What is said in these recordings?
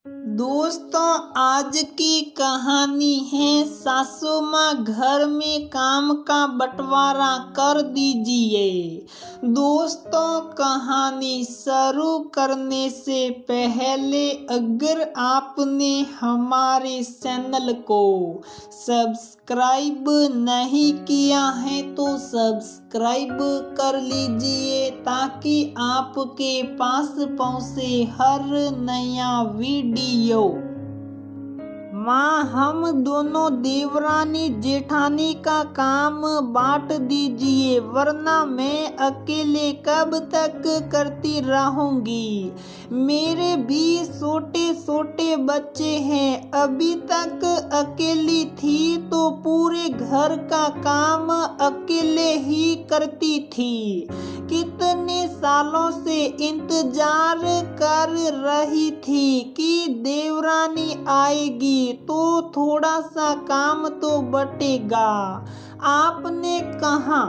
दोस्तों, आज की कहानी है सासू माँ घर में काम का बंटवारा कर दीजिए। दोस्तों, कहानी शुरू करने से पहले अगर आपने हमारे चैनल को सब्सक्राइब नहीं किया है तो सब्सक्राइब कर लीजिए ताकि आपके पास पहुँचे हर नया वीडियो। माँ, हम दोनों देवरानी जेठानी का काम बांट दीजिए, वरना मैं अकेले कब तक करती रहूंगी। मेरे भी छोटे छोटे बच्चे हैं। अभी तक अकेली थी तो पूरे घर का काम अकेले ही करती थी। कितने सालों से इंतजार कर रही थी कि देवरानी आएगी तो थोड़ा सा काम तो बटेगा। आपने कहा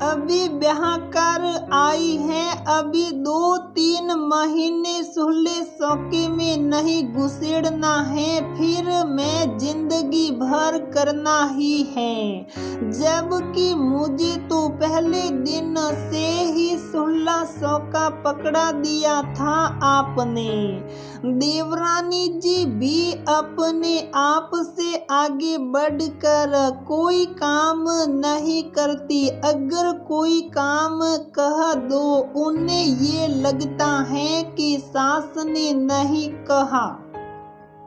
अभी ब्याह कर आई हैं, अभी 2-3 महीने सुलह सौके में नहीं घुसेड़ना है, फिर मैं जिंदगी भर करना ही है। जबकि मुझे तो पहले दिन से ही सुलह सौका पकड़ा दिया था आपने। देवरानी जी भी अपने आप से आगे बढ़कर कोई काम नहीं करती। अगर कोई काम कह दो उन्हें ये लगता है कि सास ने नहीं कहा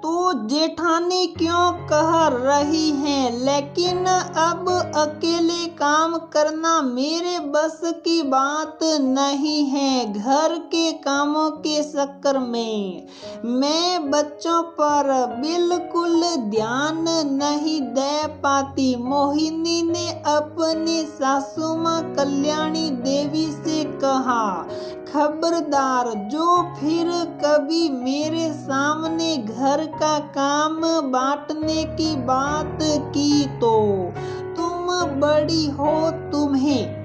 तो जेठानी क्यों कह रही हैं। लेकिन अब अकेले काम करना मेरे बस की बात नहीं है। घर के कामों के चक्कर में मैं बच्चों पर बिल्कुल ध्यान नहीं दे पाती। मोहिनी ने अपनी सासू माँ कल्याणी देवी से कहा, खबरदार, जो फिर कभी मेरे सामने घर का काम बांटने की बात की तो तुम बड़ी हो, तुम्हें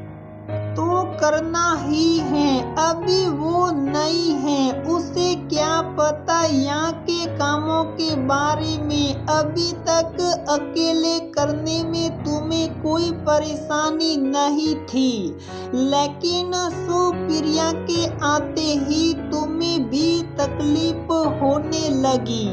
तो करना ही है। अभी वो नहीं है, उसे क्या पता यहाँ के कामों के बारे में। अभी तक अकेले करने में तुम्हें कोई परेशानी नहीं थी, लेकिन सुप्रिया के आते ही तुम्हें भी तकलीफ होने लगी।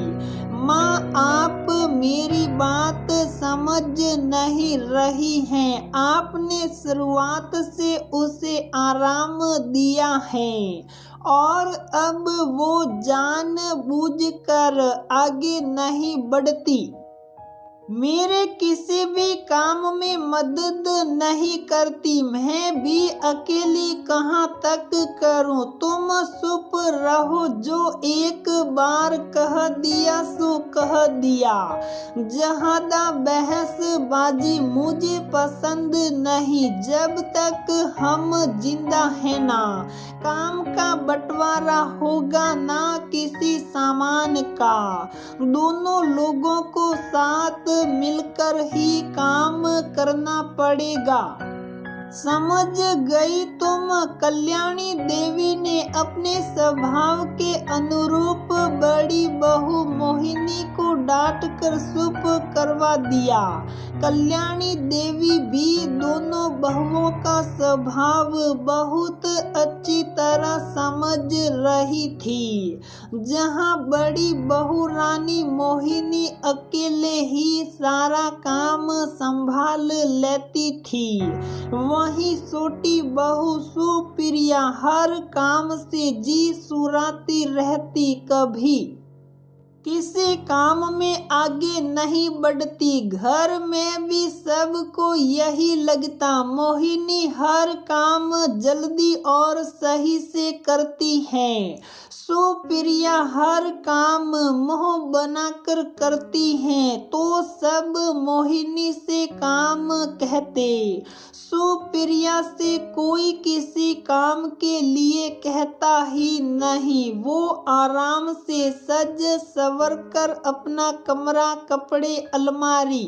माँ, आप मेरी बात समझ नहीं रही हैं। आपने शुरुआत से उसे आराम दिया है और अब वो जानबूझकर आगे नहीं बढ़ती। मेरे किसी भी काम में मदद नहीं करती। मैं भी अकेली कहाँ तक करूं। तुम चुप रहो, जो एक बार कह दिया सो कह दिया। ज्यादा बहसबाजी मुझे पसंद नहीं। जब तक हम जिंदा हैं ना काम का बंटवारा होगा ना किसी सामान का। दोनों लोगों को साथ मिलकर ही काम करना पड़ेगा। समझ गई तुम। कल्याणी देवी ने अपने स्वभाव के अनुरूप बड़ी बहू मोहिनी को डांट कर चुप करवा दिया। कल्याणी देवी भी दोनों बहुओं का स्वभाव बहुत अच्छी तरह समझ रही थी। जहां बड़ी बहू रानी मोहिनी अकेले ही सारा काम संभाल लेती थी, वहीं छोटी बहू सुप्रिया हर काम से जी सुराती रहती, कभी किसी काम में आगे नहीं बढ़ती। घर में भी सबको यही लगता। मोहिनी हर काम जल्दी और सही से करती है। सुप्रिया हर काम मुंह बनाकर करती हैं तो सब मोहिनी से काम कहते। सुप्रिया से कोई किसी काम के लिए कहता ही नहीं। वो आराम से सज सवर कर अपना कमरा, कपड़े, अलमारी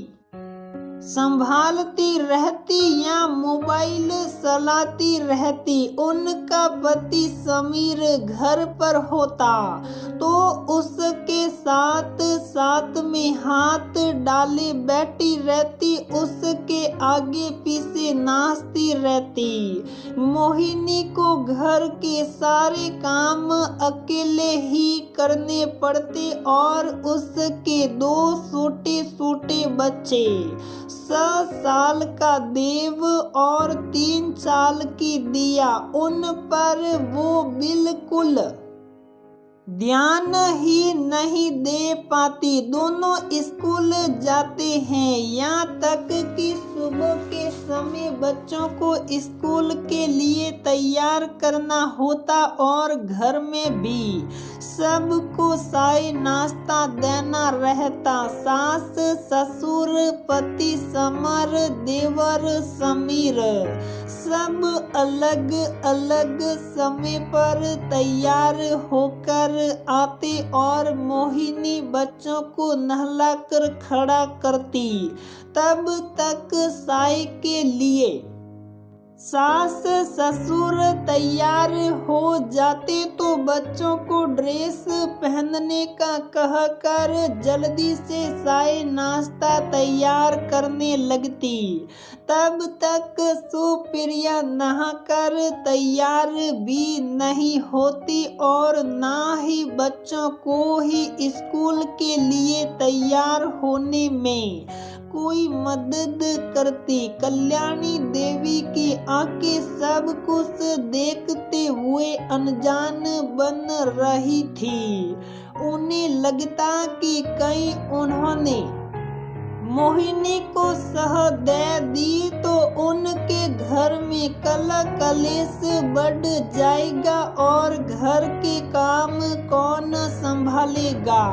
संभालती रहती या मोबाइल चलाती रहती। उनका पति समीर घर पर होता तो उसके साथ साथ में हाथ डाले बैठी रहती, उसके आगे पीछे नाचती रहती। मोहिनी को घर के सारे काम अकेले ही करने पड़ते और उसके 2 छोटे छोटे बच्चे, 6 साल का देव और 3 साल की दिया, उन पर वो बिल्कुल ध्यान ही नहीं दे पाती। दोनों स्कूल जाते हैं, यहाँ तक कि सुबह के समय बच्चों को स्कूल के लिए तैयार करना होता और घर में भी सबको चाय नाश्ता देना रहता। सास ससुर पति समर देवर समीर सब अलग अलग समय पर तैयार होकर आते और मोहिनी बच्चों को नहलाकर खड़ा करती। तब तक चाय के लिए सास ससुर तैयार हो जाते तो बच्चों को ड्रेस पहनने का कहकर जल्दी से चाय नाश्ता तैयार करने लगती। तब तक सुप्रिया नहाकर तैयार भी नहीं होती और ना ही बच्चों को ही स्कूल के लिए तैयार होने में कोई मदद करती। कल्याणी देवी की आंखें सब कुछ देखते हुए अनजान बन रही थी। उन्हें लगता कि कहीं उन्होंने मोहिनी को सह दे दी तो उनके घर में कलह कलेश बढ़ जाएगा और घर के काम कौन संभालेगा।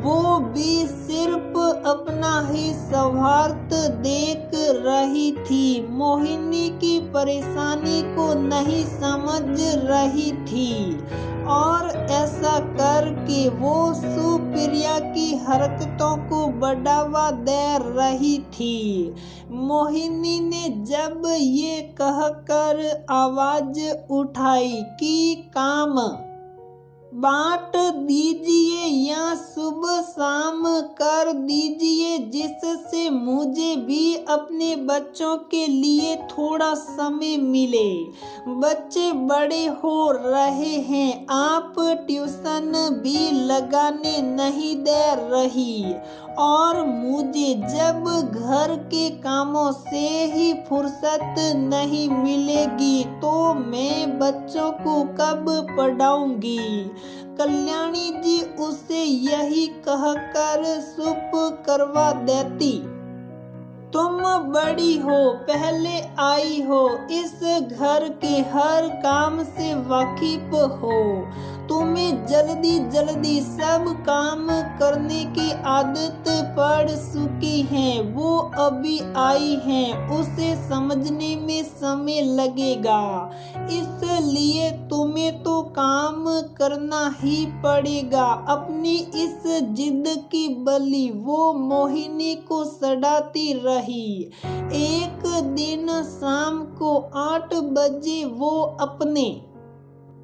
वो भी सिर्फ अपना ही स्वार्थ देख रही थी, मोहिनी की परेशानी को नहीं समझ रही थी और ऐसा करके वो सुप्रिया की हरकतों को बढ़ावा दे रही थी। मोहिनी ने जब ये कहकर आवाज उठाई कि काम बांट दीजिए या सुबह शाम कर दीजिए जिससे मुझे भी अपने बच्चों के लिए थोड़ा समय मिले। बच्चे बड़े हो रहे हैं, आप ट्यूशन भी लगाने नहीं दे रही और मुझे जब घर के कामों से ही फुर्सत नहीं मिलेगी तो मैं बच्चों को कब पढ़ाऊंगी। कल्याणी जी उसे यही कहकर चुप करवा देती। तुम बड़ी हो, पहले आई हो, इस घर के हर काम से वाकिफ हो, तुम्हें जल्दी जल्दी सब काम करने की आदत पड़ चुकी है। वो अभी आई है, उसे समझने में समय लगेगा, इसलिए तुम्हें तो काम करना ही पड़ेगा। अपनी इस जिद की बलि वो मोहिनी को सड़ाती रही। एक दिन शाम को 8 बजे वो अपने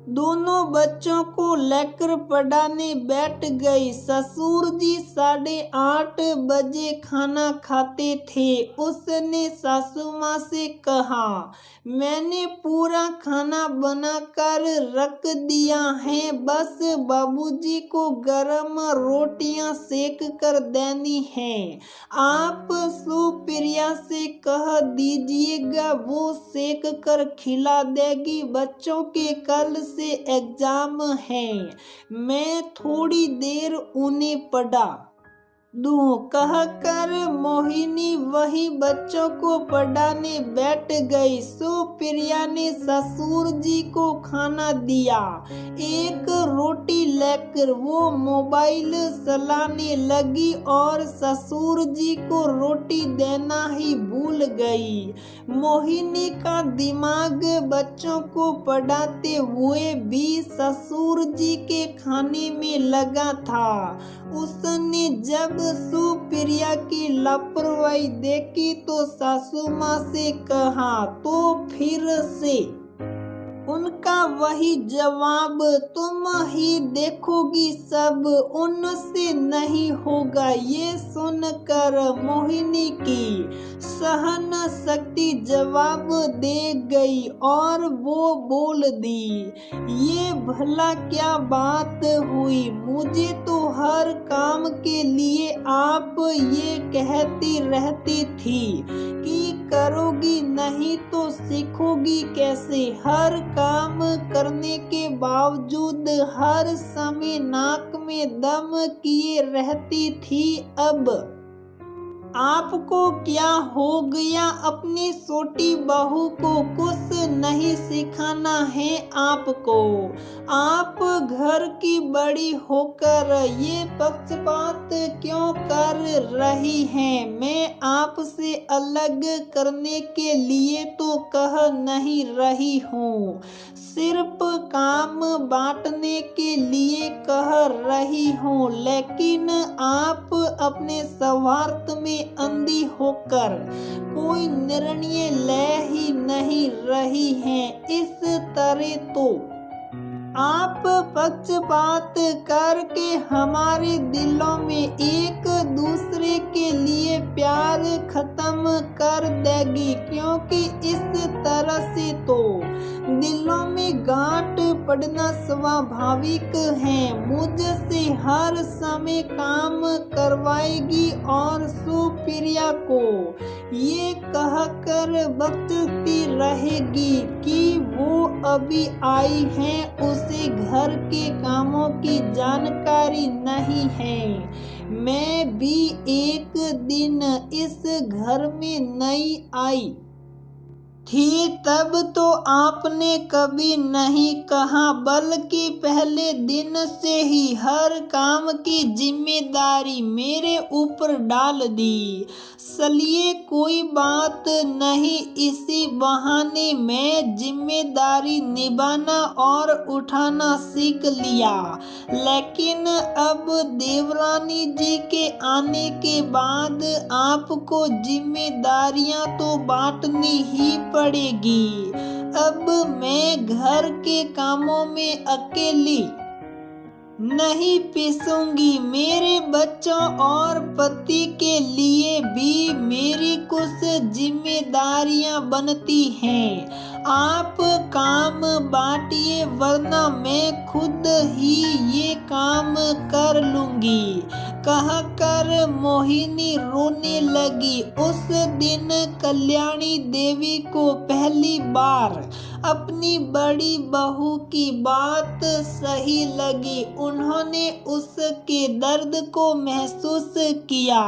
दोनों बच्चों को लेकर पढ़ाने बैठ गई। ससुर जी 8:30 बजे खाना खाते थे। उसने सासू माँ से कहा, मैंने पूरा खाना बनाकर रख दिया है, बस बाबूजी को गरम रोटियां सेक कर देनी है। आप सुप्रिया से कह दीजिएगा, वो सेक कर खिला देगी। बच्चों के कल से एग्जाम है, मैं थोड़ी देर उन्हें पढ़ा दूं कहकर मोहिनी वही बच्चों को पढ़ाने बैठ गई। सुप्रिया ने ससुर जी को खाना दिया। एक रोटी लेकर वो मोबाइल चलाने लगी और ससुर जी को रोटी देना ही भूल गई। मोहिनी का दिमाग बच्चों को पढ़ाते हुए भी ससुर जी के खाने में लगा था। उसने जब जब सुप्रिया की लापरवाही देखी तो सासू माँ से कहा तो फिर से उनका वही जवाब, तुम ही देखोगी सब, उनसे नहीं होगा। ये सुनकर मोहिनी की सहन शक्ति जवाब दे गई और वो बोल दी, ये भला क्या बात हुई? मुझे तो हर काम के लिए आप ये कहती रहती थी कि करोगी नहीं तो सीखोगी कैसे। हर काम करने के बावजूद हर समय नाक में दम किए रहती थी। अब आपको क्या हो गया? अपनी छोटी बहू को कुछ नहीं सिखाना है आपको? आप घर की बड़ी होकर ये पक्षपात क्यों कर रही हैं? मैं आपसे अलग करने के लिए तो कह नहीं रही हूँ, सिर्फ काम बांटने के लिए कह रही हूँ। लेकिन आप अपने स्वार्थ में अंधी होकर कोई निर्णय ले ही नहीं रही हैं। इस तरह तो आप पक्षपात करके हमारे दिलों में एक दूसरे के लिए प्यार खत्म कर देगी, क्योंकि इस तरह से तो दिलों में गांठ पड़ना स्वाभाविक है। मुझसे हर समय काम करवाएगी और सुप्रिया को ये कहकर बकती रहेगी कि वो अभी आई है, उसे घर के कामों की जानकारी नहीं है। मैं भी एक दिन इस घर में नई आई थी, तब तो आपने कभी नहीं कहा, बल्कि पहले दिन से ही हर काम की जिम्मेदारी मेरे ऊपर डाल दी। चलिए कोई बात नहीं, इसी बहाने मैं जिम्मेदारी निभाना और उठाना सीख लिया। लेकिन अब देवरानी जी के आने के बाद आपको जिम्मेदारियां तो बांटनी ही पड़ेगी। अब मैं घर के कामों में अकेली नहीं पिसूंगी। मेरे बच्चों और पति के लिए भी मेरी कुछ जिम्मेदारियां बनती हैं। आप काम बांटिए, वरना मैं खुद ही ये काम कर लूंगी, कहकर मोहिनी रोने लगी। उस दिन कल्याणी देवी को पहली बार अपनी बड़ी बहू की बात सही लगी। उन्होंने उसके दर्द को महसूस किया।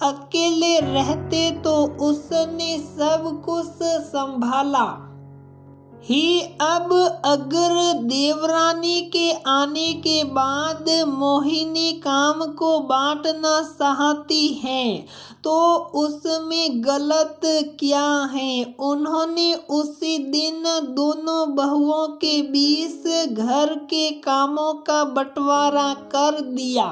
अकेले रहते तो उसने सब कुछ संभाला ही, अब अगर देवरानी के आने के बाद मोहिनी काम को बांटना चाहती है तो उसमें गलत क्या है? उन्होंने उसी दिन दोनों बहुओं के बीच घर के कामों का बंटवारा कर दिया।